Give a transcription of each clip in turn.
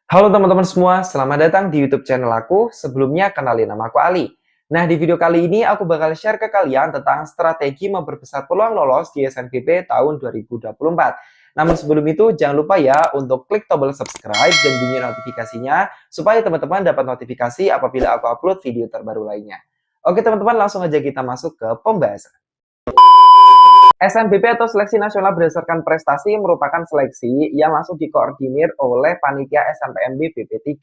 Halo teman-teman semua, selamat datang di YouTube channel aku. Sebelumnya kenalin nama aku Ali. Nah, di video kali ini aku bakal share ke kalian tentang strategi memperbesar peluang lolos di SNMPT tahun 2024. Namun sebelum itu, jangan lupa ya untuk klik tombol subscribe dan bunyi notifikasinya supaya teman-teman dapat notifikasi apabila aku upload video terbaru lainnya. Oke teman-teman, langsung aja kita masuk ke pembahasan. SNBP atau Seleksi Nasional Berdasarkan Prestasi merupakan seleksi yang langsung dikoordinir oleh Panitia SNMPTN BP3.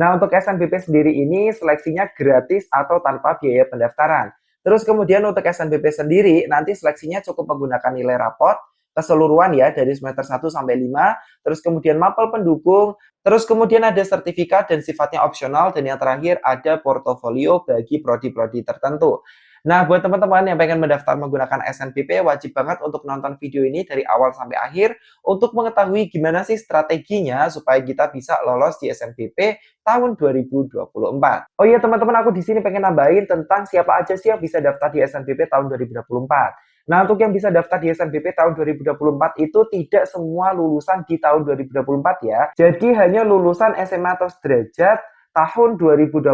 Nah, untuk SNBP sendiri ini seleksinya gratis atau tanpa biaya pendaftaran. Terus kemudian untuk SNBP sendiri nanti seleksinya cukup menggunakan nilai raport keseluruhan ya dari semester 1 sampai 5, terus kemudian mapel pendukung, terus kemudian ada sertifikat dan sifatnya opsional, dan yang terakhir ada portofolio bagi prodi-prodi tertentu. Nah, buat teman-teman yang pengen mendaftar menggunakan SNBP, wajib banget untuk nonton video ini dari awal sampai akhir untuk mengetahui gimana sih strateginya supaya kita bisa lolos di SNBP tahun 2024. Oh iya teman-teman, aku di sini pengen nambahin tentang siapa aja sih yang bisa daftar di SNBP tahun 2024. Nah, untuk yang bisa daftar di SNBP tahun 2024 itu tidak semua lulusan di tahun 2024 ya. Jadi hanya lulusan SMA atau sederajat tahun 2024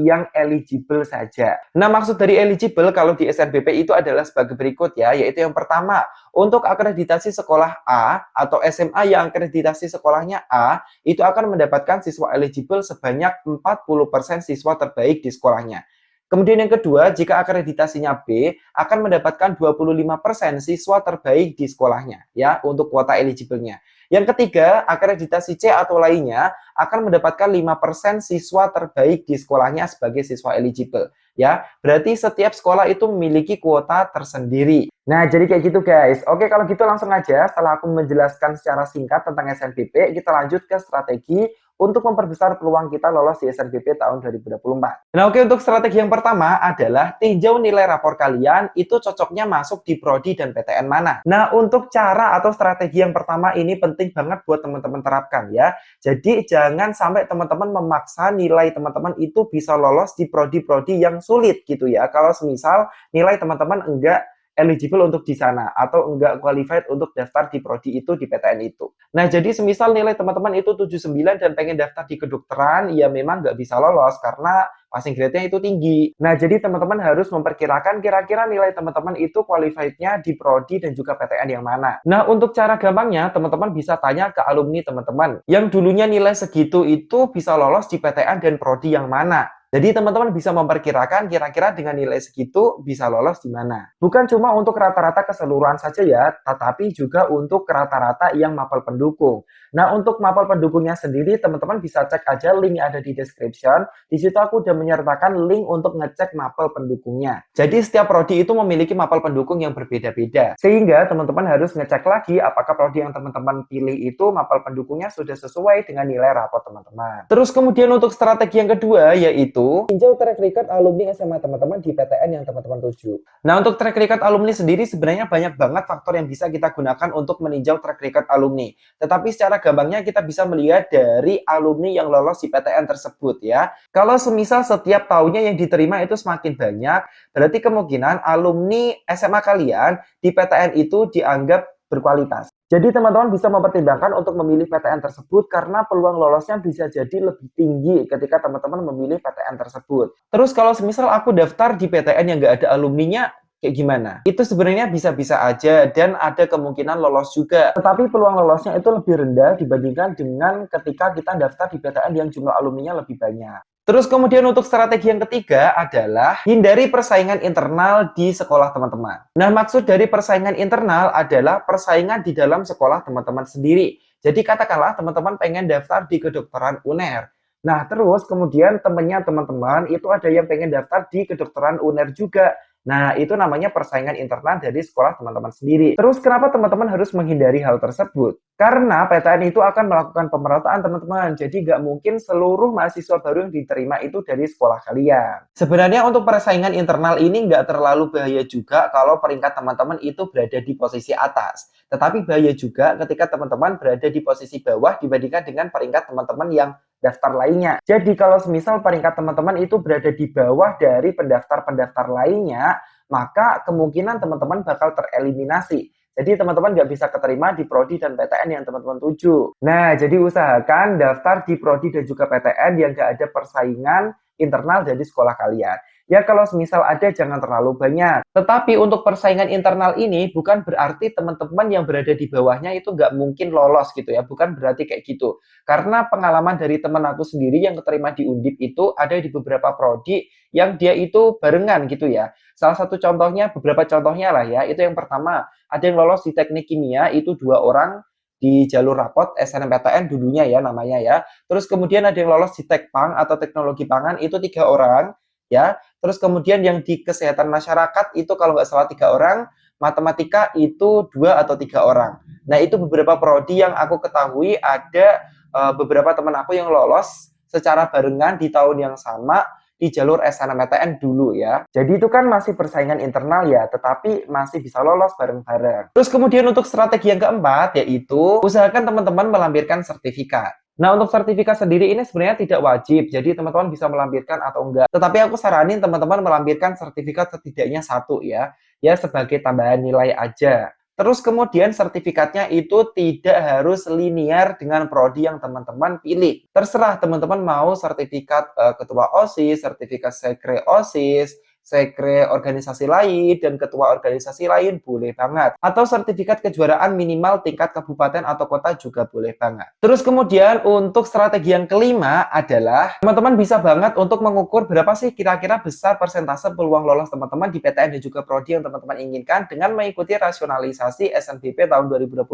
yang eligible saja. Nah, maksud dari eligible kalau di SNBP itu adalah sebagai berikut ya, yaitu yang pertama, untuk akreditasi sekolah A atau SMA yang akreditasi sekolahnya A, itu akan mendapatkan siswa eligible sebanyak 40% siswa terbaik di sekolahnya. Kemudian yang kedua, jika akreditasinya B, akan mendapatkan 25% siswa terbaik di sekolahnya ya untuk kuota eligible-nya. Yang ketiga, akreditasi C atau lainnya akan mendapatkan 5% siswa terbaik di sekolahnya sebagai siswa eligible ya. Berarti setiap sekolah itu memiliki kuota tersendiri. Nah, jadi kayak gitu guys. Oke, kalau gitu langsung aja setelah aku menjelaskan secara singkat tentang SNBP, kita lanjut ke strategi untuk memperbesar peluang kita lolos di SNBP tahun 2024. Nah, oke, untuk strategi yang pertama adalah tinjau nilai rapor kalian itu cocoknya masuk di prodi dan PTN mana. Nah, untuk cara atau strategi yang pertama ini penting banget buat teman-teman terapkan ya. Jadi jangan sampai teman-teman memaksa nilai teman-teman itu bisa lolos di prodi-prodi yang sulit gitu ya. Kalau semisal nilai teman-teman enggak eligible untuk di sana atau enggak qualified untuk daftar di prodi itu di PTN itu. Nah, jadi semisal nilai teman-teman itu 79 dan pengen daftar di kedokteran, ya memang nggak bisa lolos karena passing grade-nya itu tinggi. Nah, jadi teman-teman harus memperkirakan kira-kira nilai teman-teman itu qualified-nya di prodi dan juga PTN yang mana. Nah, untuk cara gampangnya, teman-teman bisa tanya ke alumni teman-teman yang dulunya nilai segitu itu bisa lolos di PTN dan prodi yang mana. Jadi teman-teman bisa memperkirakan kira-kira dengan nilai segitu bisa lolos di mana. Bukan cuma untuk rata-rata keseluruhan saja ya, tetapi juga untuk rata-rata yang mapel pendukung. Nah, untuk mapel pendukungnya sendiri, teman-teman bisa cek aja link yang ada di description. Di situ aku udah menyertakan link untuk ngecek mapel pendukungnya. Jadi setiap prodi itu memiliki mapel pendukung yang berbeda-beda. Sehingga teman-teman harus ngecek lagi apakah prodi yang teman-teman pilih itu mapel pendukungnya sudah sesuai dengan nilai rapor teman-teman. Terus kemudian untuk strategi yang kedua yaitu tinjau track record alumni SMA teman-teman di PTN yang teman-teman tuju. Nah, untuk track record alumni sendiri sebenarnya banyak banget faktor yang bisa kita gunakan untuk meninjau track record alumni. Tetapi secara gampangnya kita bisa melihat dari alumni yang lolos di PTN tersebut ya. Kalau semisal setiap tahunnya yang diterima itu semakin banyak, berarti kemungkinan alumni SMA kalian di PTN itu dianggap berkualitas. Jadi teman-teman bisa mempertimbangkan untuk memilih PTN tersebut karena peluang lolosnya bisa jadi lebih tinggi ketika teman-teman memilih PTN tersebut. Terus kalau semisal aku daftar di PTN yang nggak ada alumninya, kayak gimana? Itu sebenarnya bisa-bisa aja dan ada kemungkinan lolos juga. Tetapi peluang lolosnya itu lebih rendah dibandingkan dengan ketika kita daftar di PTN yang jumlah alumninya lebih banyak. Terus kemudian untuk strategi yang ketiga adalah hindari persaingan internal di sekolah teman-teman. Nah, maksud dari persaingan internal adalah persaingan di dalam sekolah teman-teman sendiri. Jadi katakanlah teman-teman pengen daftar di kedokteran UNER. Nah, terus kemudian temennya teman-teman itu ada yang pengen daftar di kedokteran UNER juga. Nah, itu namanya persaingan internal dari sekolah teman-teman sendiri. Terus kenapa teman-teman harus menghindari hal tersebut? Karena PTN itu akan melakukan pemerataan teman-teman. Jadi nggak mungkin seluruh mahasiswa baru yang diterima itu dari sekolah kalian. Sebenarnya untuk persaingan internal ini nggak terlalu bahaya juga kalau peringkat teman-teman itu berada di posisi atas. Tetapi bahaya juga ketika teman-teman berada di posisi bawah dibandingkan dengan peringkat teman-teman yang daftar lainnya. Jadi kalau semisal peringkat teman-teman itu berada di bawah dari pendaftar-pendaftar lainnya, maka kemungkinan teman-teman bakal tereliminasi. Jadi teman-teman nggak bisa keterima di prodi dan PTN yang teman-teman tuju. Nah, jadi usahakan daftar di prodi dan juga PTN yang nggak ada persaingan internal dari sekolah kalian. Ya kalau semisal ada jangan terlalu banyak. Tetapi untuk persaingan internal ini bukan berarti teman-teman yang berada di bawahnya itu nggak mungkin lolos gitu ya. Bukan berarti kayak gitu. Karena pengalaman dari teman aku sendiri yang keterima di Undip itu ada di beberapa prodi yang dia itu barengan gitu ya. Salah satu contohnya, beberapa contohnya lah ya. Itu yang pertama, ada yang lolos di teknik kimia itu 2 orang di jalur rapot SNMPTN dulunya ya namanya ya. Terus kemudian ada yang lolos di Tekpang atau teknologi pangan itu 3 orang ya. Terus kemudian yang di kesehatan masyarakat itu kalau nggak salah 3 orang, matematika itu 2 atau 3 orang. Nah itu beberapa prodi yang aku ketahui ada beberapa teman aku yang lolos secara barengan di tahun yang sama di jalur SNMPTN dulu ya. Jadi itu kan masih persaingan internal ya, tetapi masih bisa lolos bareng-bareng. Terus kemudian untuk strategi yang keempat yaitu usahakan teman-teman melampirkan sertifikat. Nah, untuk sertifikat sendiri ini sebenarnya tidak wajib, jadi teman-teman bisa melampirkan atau enggak. Tetapi aku saranin teman-teman melampirkan sertifikat setidaknya 1 ya, ya sebagai tambahan nilai aja. Terus kemudian sertifikatnya itu tidak harus linear dengan prodi yang teman-teman pilih. Terserah teman-teman mau sertifikat ketua OSIS, sertifikat sekre OSIS, sekre organisasi lain, dan ketua organisasi lain boleh banget. Atau sertifikat kejuaraan minimal tingkat kabupaten atau kota juga boleh banget. Terus kemudian untuk strategi yang kelima adalah teman-teman bisa banget untuk mengukur berapa sih kira-kira besar persentase peluang lolos teman-teman di PTN dan juga prodi yang teman-teman inginkan dengan mengikuti rasionalisasi SNBP tahun 2024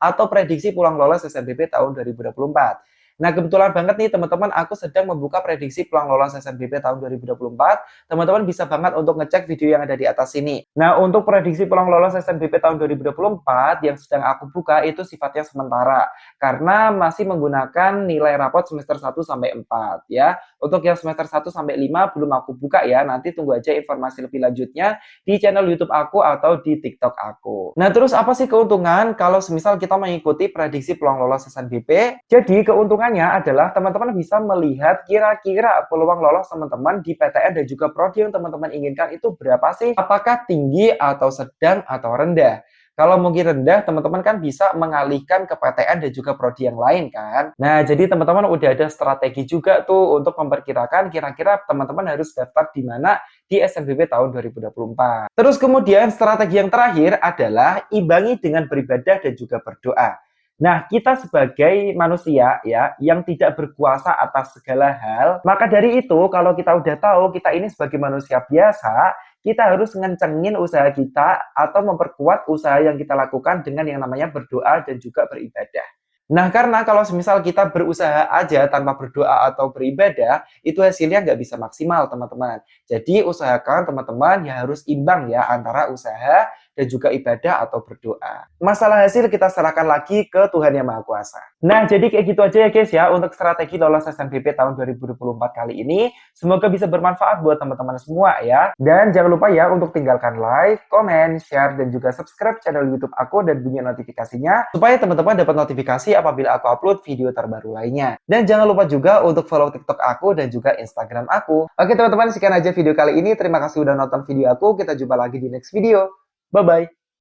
atau prediksi peluang lolos SNBP tahun 2024. Nah, kebetulan banget nih teman-teman, aku sedang membuka prediksi peluang lolos SNBP tahun 2024. Teman-teman bisa banget untuk ngecek video yang ada di atas sini. Nah, untuk prediksi peluang lolos SNBP tahun 2024 yang sedang aku buka itu sifatnya sementara. Karena masih menggunakan nilai rapot semester 1 sampai 4 ya. Untuk yang semester 1 sampai 5 belum aku buka ya. Nanti tunggu aja informasi lebih lanjutnya di channel YouTube aku atau di TikTok aku. Nah, terus apa sih keuntungan kalau semisal kita mengikuti prediksi peluang lolos SNBP? Jadi, keuntungan adalah teman-teman bisa melihat kira-kira peluang lolos teman-teman di PTN dan juga prodi yang teman-teman inginkan itu berapa sih? Apakah tinggi atau sedang atau rendah? Kalau mungkin rendah, teman-teman kan bisa mengalihkan ke PTN dan juga prodi yang lain kan. Nah, jadi teman-teman udah ada strategi juga tuh untuk memperkirakan kira-kira teman-teman harus daftar di mana di SNBP tahun 2024. Terus kemudian strategi yang terakhir adalah imbangi dengan beribadah dan juga berdoa. Nah, kita sebagai manusia ya yang tidak berkuasa atas segala hal, maka dari itu kalau kita udah tahu kita ini sebagai manusia biasa, kita harus ngencengin usaha kita atau memperkuat usaha yang kita lakukan dengan yang namanya berdoa dan juga beribadah. Nah, karena kalau semisal kita berusaha aja tanpa berdoa atau beribadah, itu hasilnya nggak bisa maksimal, teman-teman. Jadi, usahakan teman-teman ya harus imbang ya antara usaha dan juga ibadah atau berdoa. Masalah hasil kita serahkan lagi ke Tuhan Yang Maha Kuasa. Nah, jadi kayak gitu aja ya guys ya untuk strategi lolos SNBP tahun 2024 kali ini. Semoga bisa bermanfaat buat teman-teman semua ya. Dan jangan lupa ya untuk tinggalkan like, komen, share, dan juga subscribe channel YouTube aku dan bunyi notifikasinya supaya teman-teman dapat notifikasi apabila aku upload video terbaru lainnya. Dan jangan lupa juga untuk follow TikTok aku dan juga Instagram aku. Oke teman-teman, sekian aja video kali ini. Terima kasih udah nonton video aku. Kita jumpa lagi di next video. Bye-bye.